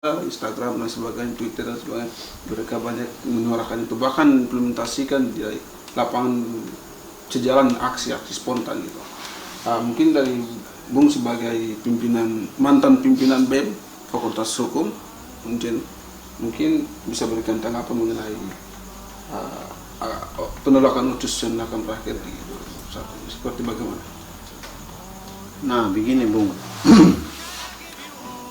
Instagram dan sebagainya, Twitter dan sebagainya, mereka banyak menyuarakan itu, bahkan implementasikan di lapangan sejalan aksi-aksi spontan gitu. Mungkin dari Bung sebagai mantan pimpinan BEM Fakultas Hukum, mungkin bisa berikan tanggapan mengenai penolakan UCUS yang akan berakhir di seperti bagaimana? Nah, begini Bung.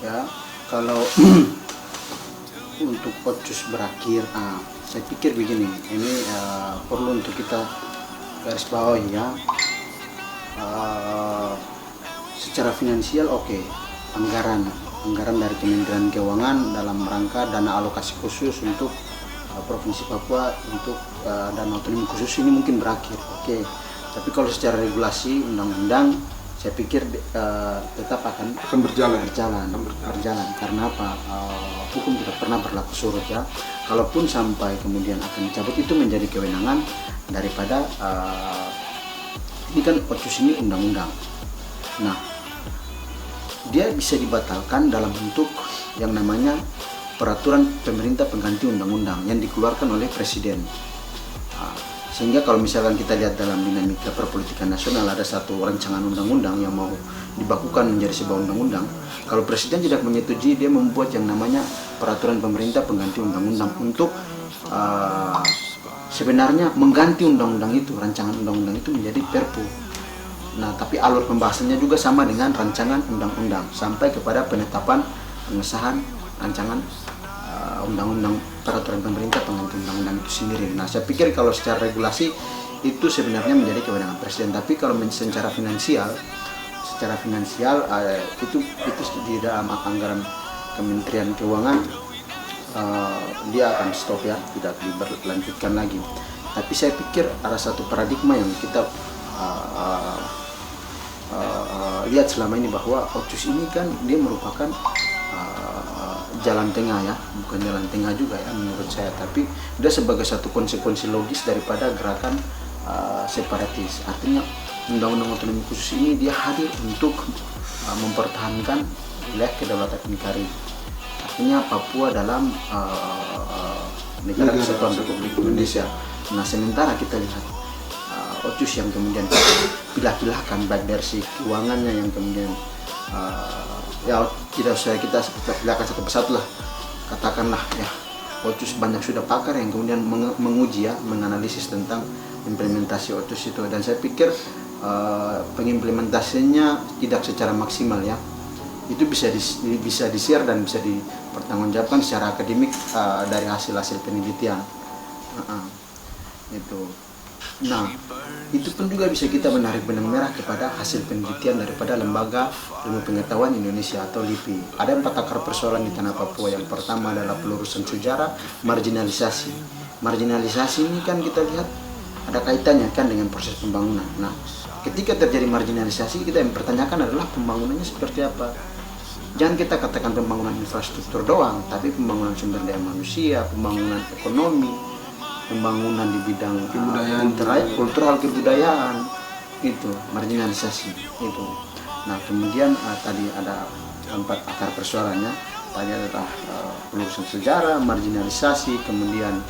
Ya, kalau untuk UCUS berakhir, saya pikir begini, ini perlu untuk kita garis bawahi ya. Secara finansial oke, anggaran dari Kementerian Keuangan dalam rangka dana alokasi khusus untuk Provinsi Papua untuk dana otonomi khusus ini mungkin berakhir, oke. Tapi kalau secara regulasi undang-undang, saya pikir tetap akan berjalan. Karena apa? Hukum tidak pernah berlaku surut ya. Kalaupun sampai kemudian akan dicabut, itu menjadi kewenangan daripada ini kan UCUS ini undang-undang. Nah, dia bisa dibatalkan dalam bentuk yang namanya peraturan pemerintah pengganti undang-undang yang dikeluarkan oleh presiden. Sehingga kalau misalkan kita lihat dalam dinamika perpolitikan nasional, ada satu rancangan undang-undang yang mau dibakukan menjadi sebuah undang-undang. Kalau presiden tidak menyetujui, dia membuat yang namanya peraturan pemerintah pengganti undang-undang untuk sebenarnya mengganti undang-undang itu, rancangan undang-undang itu menjadi perpu. Nah, tapi alur pembahasannya juga sama dengan rancangan undang-undang sampai kepada penetapan pengesahan rancangan undang-undang peraturan pemerintah pengganti undang-undang itu sendiri. Nah, saya pikir kalau secara regulasi itu sebenarnya menjadi kewenangan presiden. Tapi kalau secara finansial itu di dalam anggaran Kementerian Keuangan, dia akan stop ya, tidak dilanjutkan lagi. Tapi saya pikir ada satu paradigma yang kita lihat selama ini, bahwa UCUS ini kan dia merupakan jalan tengah ya, bukan jalan tengah juga ya menurut saya, tapi dia sebagai satu konsekuensi logis daripada gerakan separatis. Artinya undang-undang otonomi khusus ini dia hadir untuk mempertahankan wilayah kedaulatan NKRI. Artinya Papua dalam negara kesatuan Republik Indonesia. Nah, sementara kita lihat UCUS yang kemudian pilah-pilahkan, baik dari si keuangannya yang kemudian ya kita pilahkan satu persatu lah, katakanlah ya, UCUS banyak sudah pakar yang kemudian menguji ya, menganalisis tentang implementasi UCUS itu, dan saya pikir pengimplementasinya tidak secara maksimal ya. Itu bisa di-share dan bisa dipertanggungjawabkan secara akademik dari hasil penelitian. Itu. Nah, itu pun juga bisa kita menarik benang merah kepada hasil penelitian daripada Lembaga Ilmu Pengetahuan Indonesia atau LIPI. Ada 4 akar persoalan di tanah Papua. Yang pertama adalah pelurusan sejarah, marginalisasi. Marginalisasi ini kan kita lihat ada kaitannya kan dengan proses pembangunan. Nah, ketika terjadi marginalisasi, kita yang pertanyakan adalah pembangunannya seperti apa. Jangan kita katakan pembangunan infrastruktur doang, tapi pembangunan sumber daya manusia, pembangunan ekonomi, pembangunan di bidang kultural kebudayaan, itu marginalisasi itu. Nah, kemudian tadi ada 4 akar persoalannya. Tadi adalah pelurusan sejarah, marginalisasi, kemudian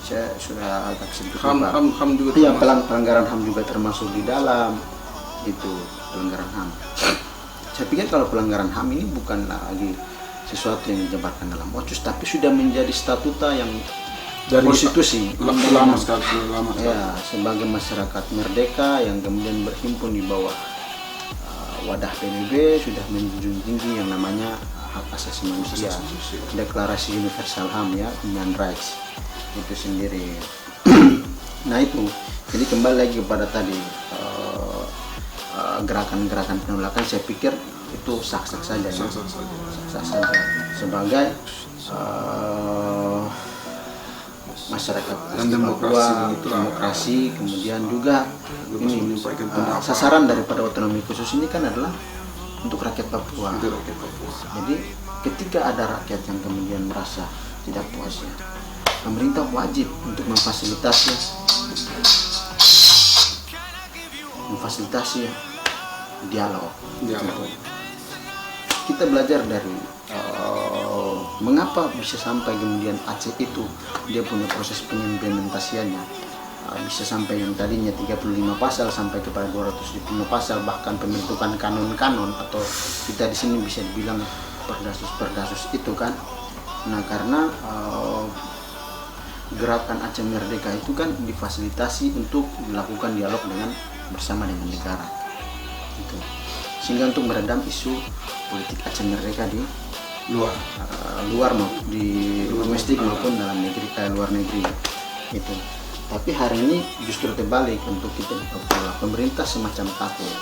saya sudah agak sedikit HAM juga. Iya, pelanggaran HAM juga termasuk di dalam itu, pelanggaran HAM. Saya pikir kalau pelanggaran HAM ini bukan lagi sesuatu yang dijabarkan dalam UCUS, tapi sudah menjadi statuta yang dari konstitusi lama sekali. Ya, sebagai masyarakat merdeka yang kemudian berhimpun di bawah wadah PBB, sudah menjunjung tinggi yang namanya hak asasi manusia, deklarasi universal HAM ya, human rights itu sendiri. Nah, itu jadi kembali lagi kepada tadi gerakan-gerakan penolakan, saya pikir itu sah-sah saja ya. Sah-sah saja sebagai masyarakat demokrasi, kemudian juga ini sasaran daripada otonomi khusus ini kan adalah untuk rakyat Papua. Jadi ketika ada rakyat yang kemudian merasa tidak puas ya, pemerintah wajib untuk memfasilitasi dialog. kita belajar dari mengapa bisa sampai kemudian Aceh itu dia punya proses pengimplementasiannya bisa sampai yang tadinya 35 pasal sampai kepada 205 pasal, bahkan pembentukan kanon-kanon atau kita di sini bisa dibilang perdasus-perdasus itu kan. Nah, karena gerakan Aceh Merdeka itu kan difasilitasi untuk melakukan dialog bersama dengan negara itu, sehingga untuk meredam isu politik Aceh Merdeka di luar di domestik maupun dalam negeri luar negeri itu. Tapi hari ini justru terbalik untuk kita di Papua, pemerintah semacam takut,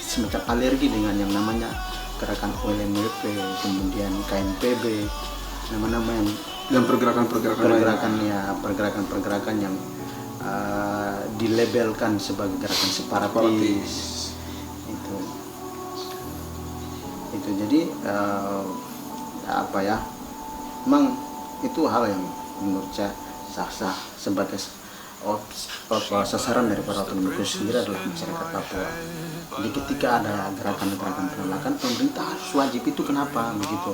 semacam alergi dengan yang namanya gerakan OLMWP, kemudian KNPB, nama-nama yang dan pergerakan yang dilabelkan sebagai gerakan separatis. Itu jadi memang itu hal yang menurut saya sah-sah sebagai sasaran dari para otonomi khusus sendiri adalah masyarakat Papua. Jadi ketika ada gerakan-gerakan penolakan, pemerintah harus wajib itu kenapa begitu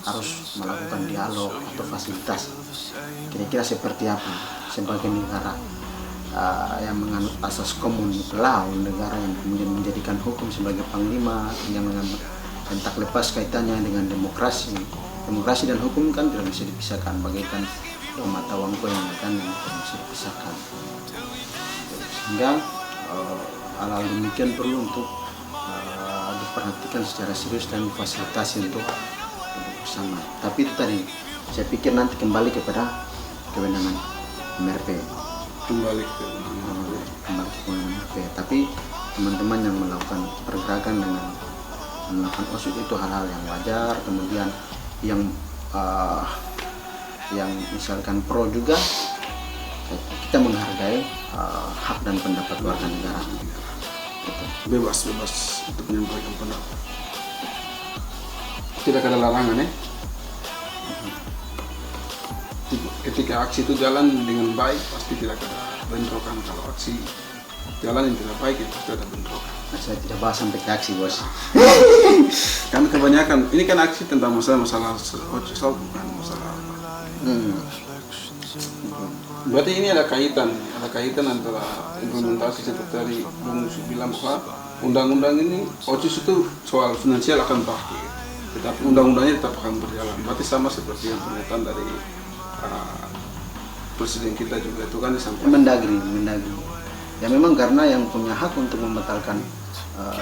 harus melakukan dialog atau fasilitas. Kira-kira seperti apa sebagai negara yang menganut asas common law, negara yang kemudian menjadikan hukum sebagai panglima, yang tak lepas kaitannya dengan demokrasi dan hukum kan tidak bisa dipisahkan, bagaikan mata wangko yang tidak bisa dipisahkan. Sehingga hal-hal demikian perlu untuk diperhatikan secara serius dan difasilitasi untuk bersama. Tapi itu tadi saya pikir nanti kembali kepada kewenangan MRP. Kembali ke kewenangan MRP. Tapi teman-teman yang melakukan pergerakan dengan melakukan OSUD itu hal-hal yang wajar. Kemudian yang misalkan pro juga, kita menghargai hak dan pendapat warga negara. Bebas untuk menyampaikan pendapat. Tidak ada larangan ya. Ketika aksi itu jalan dengan baik, pasti tidak ada bentrokan. Kalau aksi jalan yang tidak baik, itu pasti ada bentrokan. Saya tidak bahas sampai ke aksi, bos. Kami kebanyakan, ini kan aksi tentang masalah bukan masalah apa. Berarti ini ada kaitan antara implementasi seperti tadi Bung Yusuf bilang bahwa undang-undang ini OCIS itu soal finansial akan pakai, tetapi undang-undangnya tetap akan berjalan. Berarti sama seperti yang pernyataan dari presiden kita juga itu kan disampaikan. Mendagri. Ya memang karena yang punya hak untuk membatalkan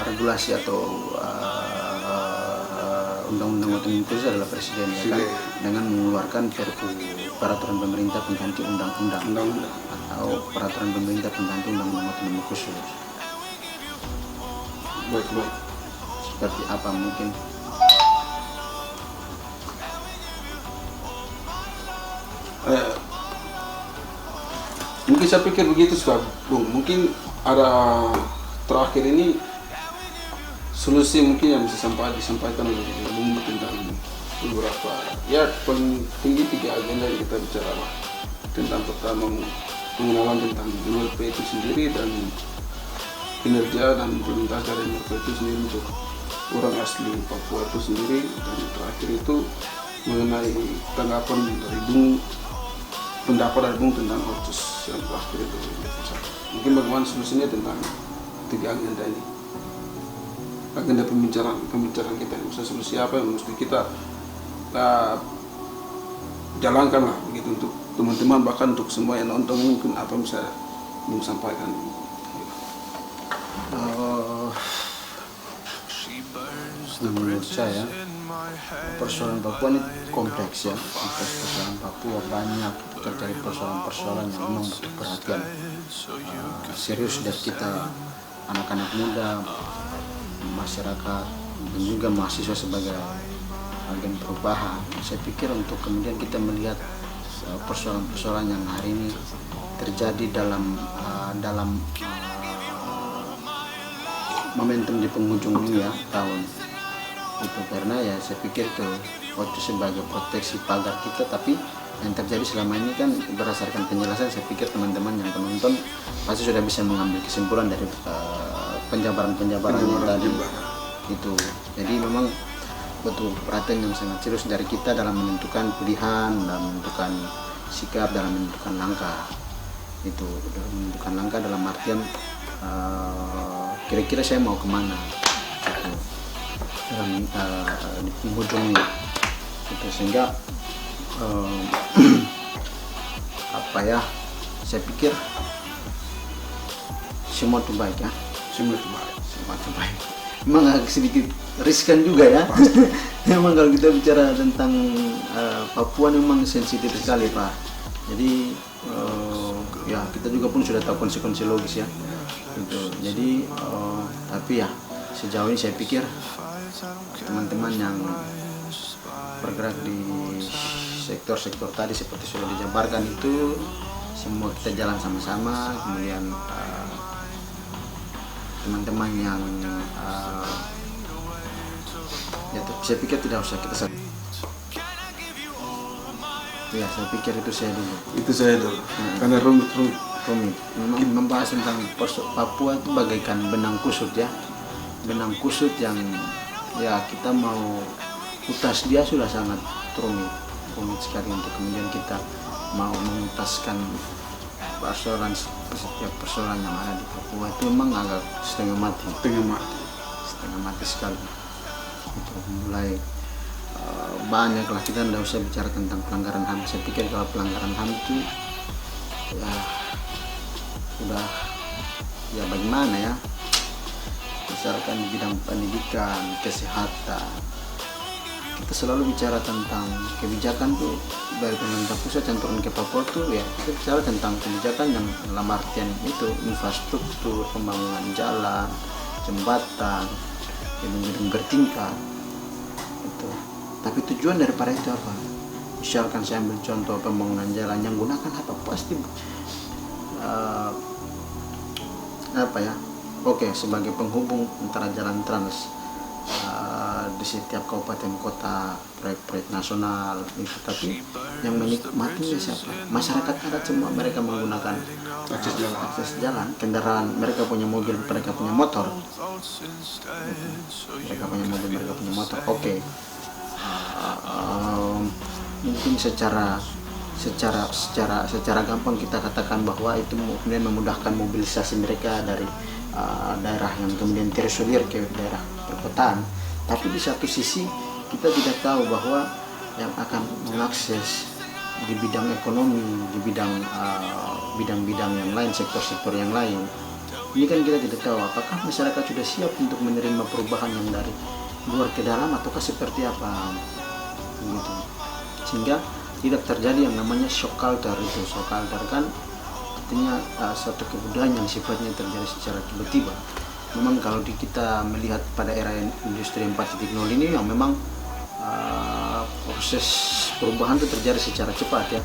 regulasi atau undang-undang otonomi khusus adalah presiden, ya kan, dengan mengeluarkan peraturan pemerintah pengganti undang-undang atau peraturan pemerintah pengganti undang-undang otonomi khusus. Baik. Seperti apa mungkin? Mungkin saya pikir begitu sudah, Bung. Mungkin ada terakhir ini solusi mungkin yang bisa disampaikan oleh Bung tentang beberapa, ya paling tinggi 3 agenda yang kita bicara lah. Tentang pertama pengenalan tentang MLP itu sendiri dan kinerja dan implementasi dari MLP itu sendiri untuk orang asli Papua itu sendiri, dan terakhir itu mengenai tanggapan dari pendapat dari Bung tentang OCIS yang terakhir itu. Mungkin bagaimana solusinya tentang 3 agenda ini, agenda pembicaraan kita, misalnya solusi apa yang mesti kita jalankan lah begitu untuk teman-teman, bahkan untuk semua yang nonton, mungkin apa yang bisa Bung sampaikan. Menurut saya persoalan Papua ini kompleks ya. Persoalan Papua banyak, terjadi persoalan-persoalan yang memang butuh perhatian serius dari kita, anak-anak muda, masyarakat, dan juga mahasiswa sebagai agen perubahan. Saya pikir untuk kemudian kita melihat persoalan-persoalan yang hari ini terjadi dalam momentum di penghujung ini ya tahun itu, karena ya saya pikir itu sebagai proteksi pagar kita, tapi yang terjadi selama ini kan berdasarkan penjelasan, saya pikir teman-teman yang penonton pasti sudah bisa mengambil kesimpulan dari penjabaran yang tadi penjabaran. itu. Jadi memang butuh perhatian yang sangat serius dari kita dalam menentukan pilihan, dalam menentukan sikap, dalam menentukan langkah. Itu dalam menentukan langkah dalam artian kira-kira saya mau kemana gitu, dalam di penghujung ini gitu. Sehingga apa ya, saya pikir semua itu baik ya, Semua itu baik. semua itu baik. Memang agak sedikit riskan juga ya. Memang kalau kita bicara tentang Papua memang sensitif sekali Pak. Jadi ya kita juga pun sudah tahu konsekuensi logis ya gitu. Jadi tapi ya sejauh ini saya pikir teman-teman yang bergerak di sektor-sektor tadi seperti sudah dijabarkan itu semua kita jalan sama-sama. Kemudian teman-teman yang ya saya pikir tidak usah kita ya, saya pikir itu saya dulu Itu saya dulu. Karena rumit. rumit. Memang membahas tentang Papua itu bagaikan benang kusut ya, benang kusut yang ya kita mau utas dia sudah sangat rumit sekali untuk kemudian kita mau mengutaskan setiap persoalan yang ada di Papua itu memang agak setengah mati sekali. Itu mulai banyaklah, kita tidak usah bicara tentang pelanggaran HAM. Saya pikir kalau pelanggaran HAM itu ya udah ya bagaimana ya, misalkan di bidang pendidikan, kesehatan, kita selalu bicara tentang kebijakan tuh dari pemerintah pusat yang turun ke Papua tuh ya, kita bicara tentang kebijakan yang dalam artian itu infrastruktur, pembangunan jalan, jembatan, gedung-gedung bertingkat itu. Tapi tujuan daripada itu apa? Misalkan saya ambil contoh pembangunan jalan yang gunakan apa, pasti apa ya, oke, sebagai penghubung antara jalan trans di setiap kabupaten kota, proyek-proyek nasional itu. Tapi yang menikmatinya siapa? Masyarakat adat semua. Mereka menggunakan akses jalan, kendaraan, mereka punya mobil, mereka punya motor, oke. Mungkin secara gampang kita katakan bahwa itu kemudian memudahkan mobilisasi mereka dari daerah yang kemudian terisolir ke daerah perkotaan. Tapi di satu sisi kita tidak tahu bahwa yang akan mengakses di bidang ekonomi, di bidang-bidang yang lain, sektor-sektor yang lain, ini kan kita tidak tahu apakah masyarakat sudah siap untuk menerima perubahan yang dari luar ke dalam ataukah seperti apa gitu. Sehingga tidak terjadi yang namanya shock culture. Itu shock culture kan artinya suatu kebudayaan yang sifatnya terjadi secara tiba-tiba. Memang kalau kita melihat pada era industri 4.0 ini yang memang proses perubahan itu terjadi secara cepat ya,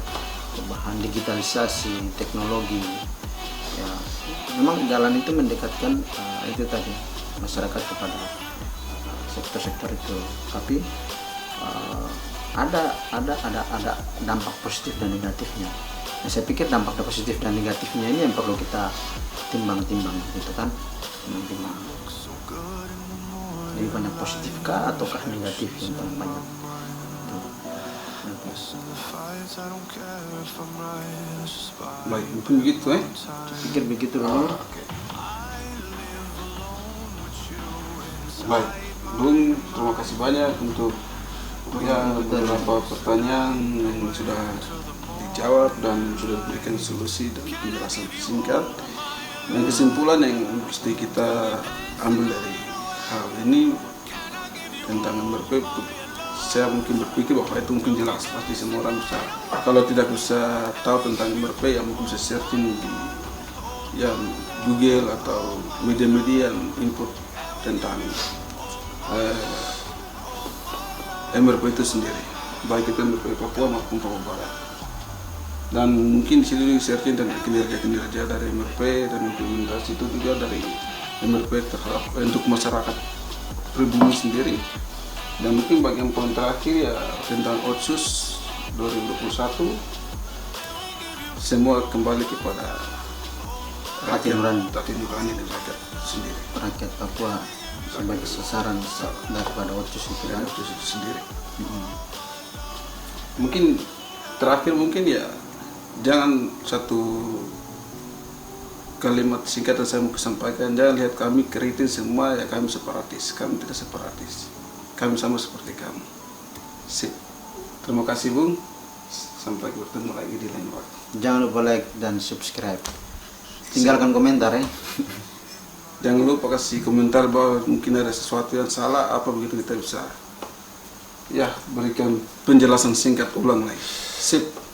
perubahan digitalisasi, teknologi ya. Memang jalan itu mendekatkan itu tadi masyarakat kepada sektor-sektor itu. Tapi ada dampak positif dan negatifnya. Nah, saya pikir dampak positif dan negatifnya ini yang perlu kita timbang-timbang gitu kan, timbang. Jadi banyak positif kah ataukah negatif yang paling banyak? Baik, mungkin begitu Saya pikir begitu dulu. Baik, Bung, terima kasih banyak untuk beberapa pertanyaan yang sudah dijawab dan sudah diberikan solusi dan penjelasan singkat. Dan kesimpulan yang mesti kita ambil dari hal ini tentang MRP, saya mungkin berpikir bahwa itu mungkin jelas, pasti semua orang bisa. Kalau tidak bisa tahu tentang MRP, ya mungkin bisa searching di Google atau media-media yang input tentang MRP itu sendiri, baik itu MRP Papua maupun Papua Barat. Dan mungkin di sini searching tentang kinerja dari MRP dan implementasi itu juga dari MRP terhadap untuk masyarakat pribumi sendiri. Dan mungkin bagian poin terakhir ya tentang Otsus 2021, semua kembali kepada hati nurani dan rakyat sendiri. rakyat Papua sebagai sasaran daripada otsus itu kan. Otsus itu sendiri. Mungkin terakhir mungkin ya, jangan satu kalimat singkat yang saya mau sampaikan, jangan lihat kami kritis semua ya kami separatis. Kami tidak separatis, kami sama seperti kamu. Sip. Terima kasih Bung, sampai bertemu lagi di lain waktu. Jangan lupa like dan subscribe, tinggalkan komentar ya. Jangan lupa kasih komentar bahwa mungkin ada sesuatu yang salah, apa begitu kita bisa ya berikan penjelasan singkat ulang lagi. Sip.